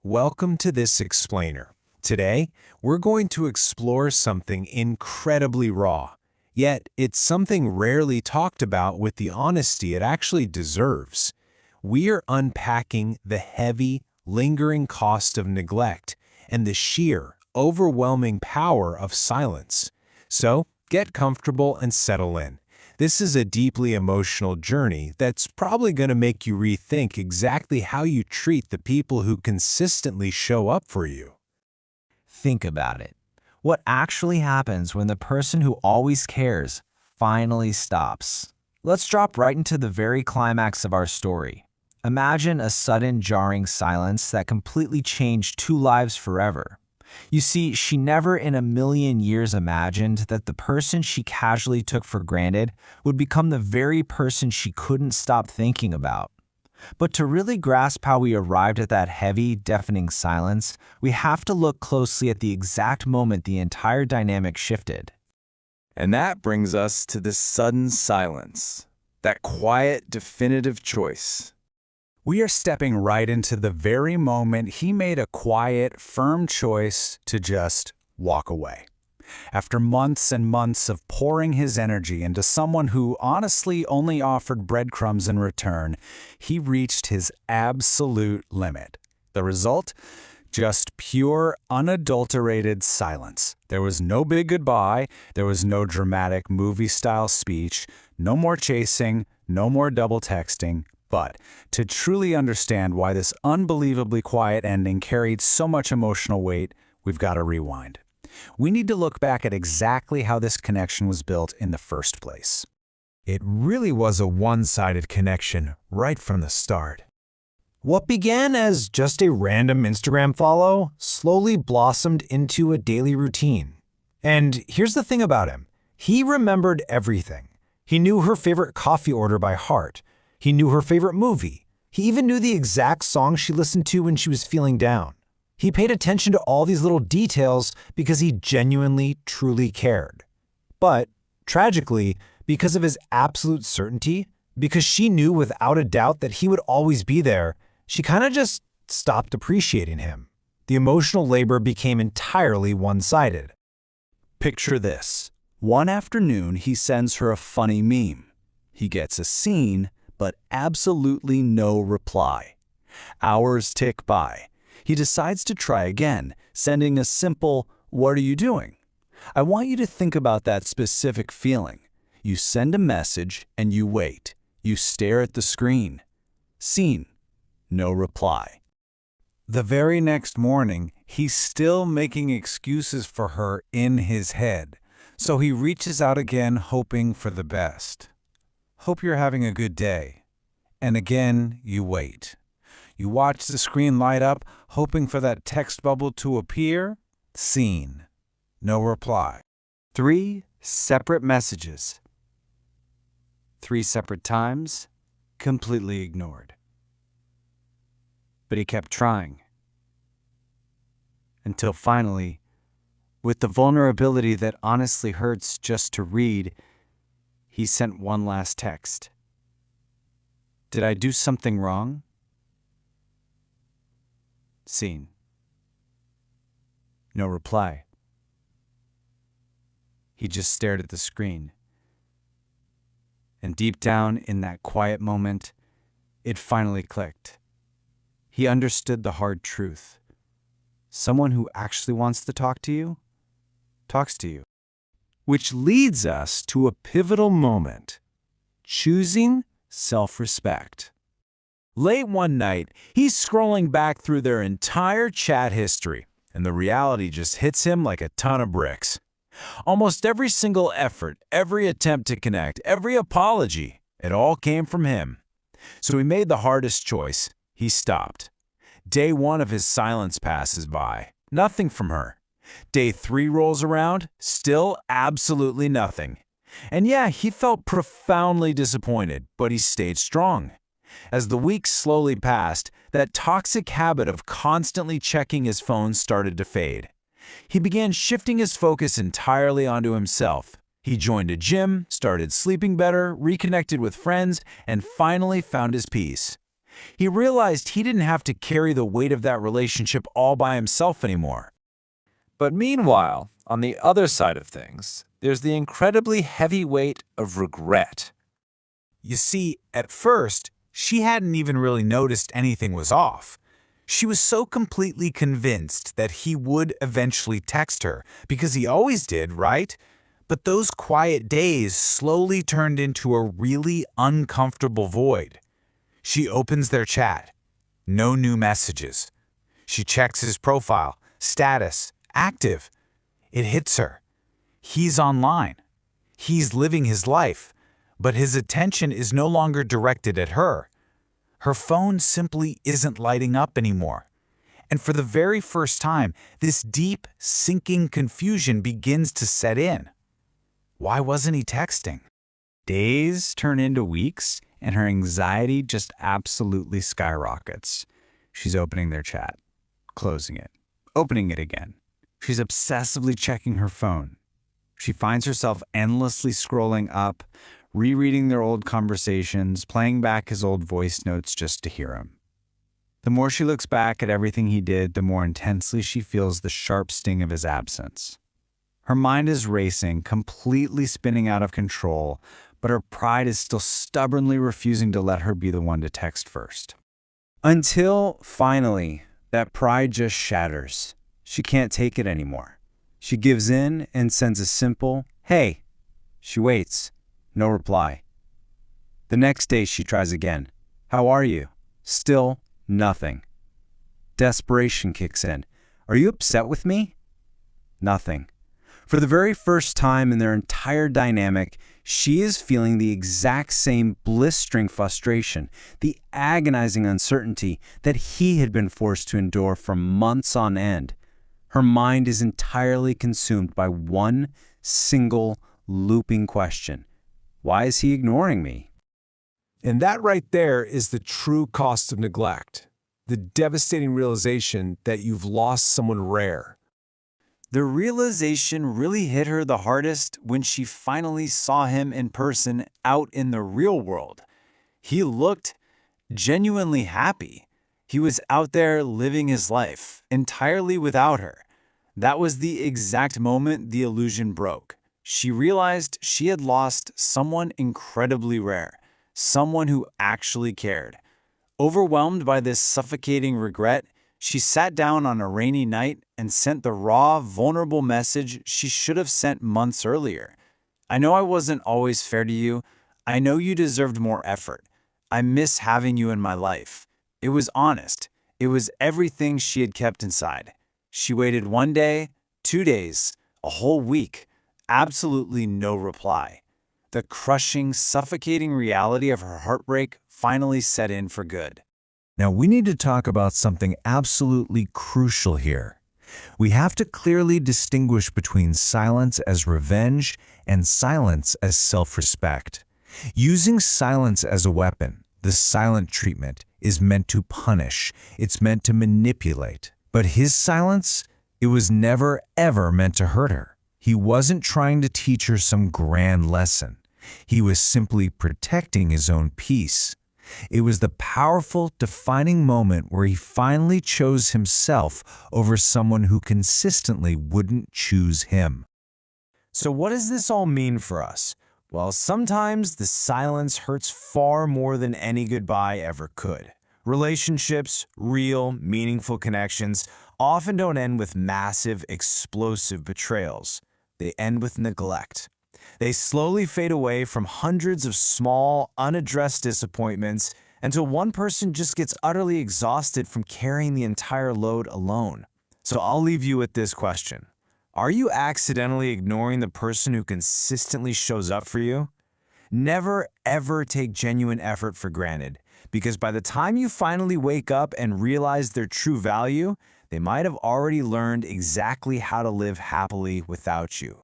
welcome to this explainer. Today, we're going to explore something incredibly raw, yet it's something rarely talked about with the honesty it actually deserves. We are unpacking the heavy, lingering cost of neglect and the sheer, overwhelming power of silence. So, get comfortable and settle in. This is a deeply emotional journey that's probably going to make you rethink exactly how you treat the people who consistently show up for you. Think about it. What actually happens when the person who always cares finally stops? Let's drop right into the very climax of our story. Imagine a sudden, jarring silence that completely changed two lives forever. You see, she never in a million years imagined that the person she casually took for granted would become the very person she couldn't stop thinking about. But to really grasp how we arrived at that heavy, deafening silence, we have to look closely at the exact moment the entire dynamic shifted. And that brings us to this sudden silence, that quiet, definitive choice. We are stepping right into the very moment he made a quiet, firm choice to just walk away. After months and months of pouring his energy into someone who honestly only offered breadcrumbs in return, he reached his absolute limit. The result? Just pure, unadulterated silence. There was no big goodbye, there was no dramatic movie-style speech, no more chasing, no more double texting. But to truly understand why this unbelievably quiet ending carried so much emotional weight, we've got to rewind. We need to look back at exactly how this connection was built in the first place. It really was a one-sided connection right from the start. What began as just a random Instagram follow slowly blossomed into a daily routine. And here's the thing about him. He remembered everything. He knew her favorite coffee order by heart. He knew her favorite movie. He even knew the exact song she listened to when she was feeling down. He paid attention to all these little details because he genuinely, truly cared. But, tragically, because of his absolute certainty, because she knew without a doubt that he would always be there, she kind of just stopped appreciating him. The emotional labor became entirely one-sided. Picture this. One afternoon, he sends her a funny meme. He gets a scene, but absolutely no reply. Hours tick by. He decides to try again, sending a simple, "What are you doing?" I want you to think about that specific feeling. You send a message and you wait. You stare at the screen. Scene. No reply. The very next morning, he's still making excuses for her in his head. So he reaches out again, hoping for the best. "Hope you're having a good day." And again, you wait. You watch the screen light up, hoping for that text bubble to appear. Seen. No reply. 3 separate messages. 3 separate times, completely ignored. But he kept trying. Until finally, with the vulnerability that honestly hurts just to read, he sent one last text. "Did I do something wrong?" Seen. No reply. He just stared at the screen. And deep down in that quiet moment, it finally clicked. He understood the hard truth. Someone who actually wants to talk to you, talks to you. Which leads us to a pivotal moment. Choosing self-respect. Late one night, he's scrolling back through their entire chat history, and the reality just hits him like a ton of bricks. Almost every single effort, every attempt to connect, every apology, it all came from him. So he made the hardest choice. He stopped. Day 1 of his silence passes by. Nothing from her. Day 3 rolls around. Still absolutely nothing. And yeah, he felt profoundly disappointed, but he stayed strong. As the weeks slowly passed, that toxic habit of constantly checking his phone started to fade. He began shifting his focus entirely onto himself. He joined a gym, started sleeping better, reconnected with friends, and finally found his peace. He realized he didn't have to carry the weight of that relationship all by himself anymore. But meanwhile, on the other side of things, there's the incredibly heavy weight of regret. You see, at first, she hadn't even really noticed anything was off. She was so completely convinced that he would eventually text her, because he always did, right? But those quiet days slowly turned into a really uncomfortable void. She opens their chat. No new messages. She checks his profile, status, active. It hits her. He's online. He's living his life, but his attention is no longer directed at her. Her phone simply isn't lighting up anymore. And for the very first time, this deep, sinking confusion begins to set in. Why wasn't he texting? Days turn into weeks, and her anxiety just absolutely skyrockets. She's opening their chat, closing it, opening it again. She's obsessively checking her phone. She finds herself endlessly scrolling up, rereading their old conversations, playing back his old voice notes just to hear him. The more she looks back at everything he did, the more intensely she feels the sharp sting of his absence. Her mind is racing, completely spinning out of control, but her pride is still stubbornly refusing to let her be the one to text first. Until, finally, that pride just shatters. She can't take it anymore. She gives in and sends a simple, "Hey." She waits. No reply. The next day she tries again. "How are you?" Still nothing. Desperation kicks in. "Are you upset with me?" Nothing. For the very first time in their entire dynamic, she is feeling the exact same blistering frustration, the agonizing uncertainty that he had been forced to endure for months on end. Her mind is entirely consumed by one single looping question. Why is he ignoring me? And that right there is the true cost of neglect. The devastating realization that you've lost someone rare. The realization really hit her the hardest when she finally saw him in person out in the real world. He looked genuinely happy. He was out there living his life, entirely without her. That was the exact moment the illusion broke. She realized she had lost someone incredibly rare, someone who actually cared. Overwhelmed by this suffocating regret, she sat down on a rainy night and sent the raw, vulnerable message she should have sent months earlier. "I know I wasn't always fair to you. I know you deserved more effort. I miss having you in my life." It was honest. It was everything she had kept inside. She waited 1 day, 2 days, a whole week. Absolutely no reply. The crushing, suffocating reality of her heartbreak finally set in for good. Now we need to talk about something absolutely crucial here. We have to clearly distinguish between silence as revenge and silence as self-respect. Using silence as a weapon, the silent treatment, is meant to punish. It's meant to manipulate. But his silence, it was never ever meant to hurt her. He wasn't trying to teach her some grand lesson. He was simply protecting his own peace. It was the powerful, defining moment where he finally chose himself over someone who consistently wouldn't choose him. So what does this all mean for us? Well, sometimes the silence hurts far more than any goodbye ever could. Relationships, real, meaningful connections, often don't end with massive, explosive betrayals. They end with neglect. They slowly fade away from hundreds of small, unaddressed disappointments until one person just gets utterly exhausted from carrying the entire load alone. So I'll leave you with this question. Are you accidentally ignoring the person who consistently shows up for you? Never, ever take genuine effort for granted, because by the time you finally wake up and realize their true value, they might have already learned exactly how to live happily without you.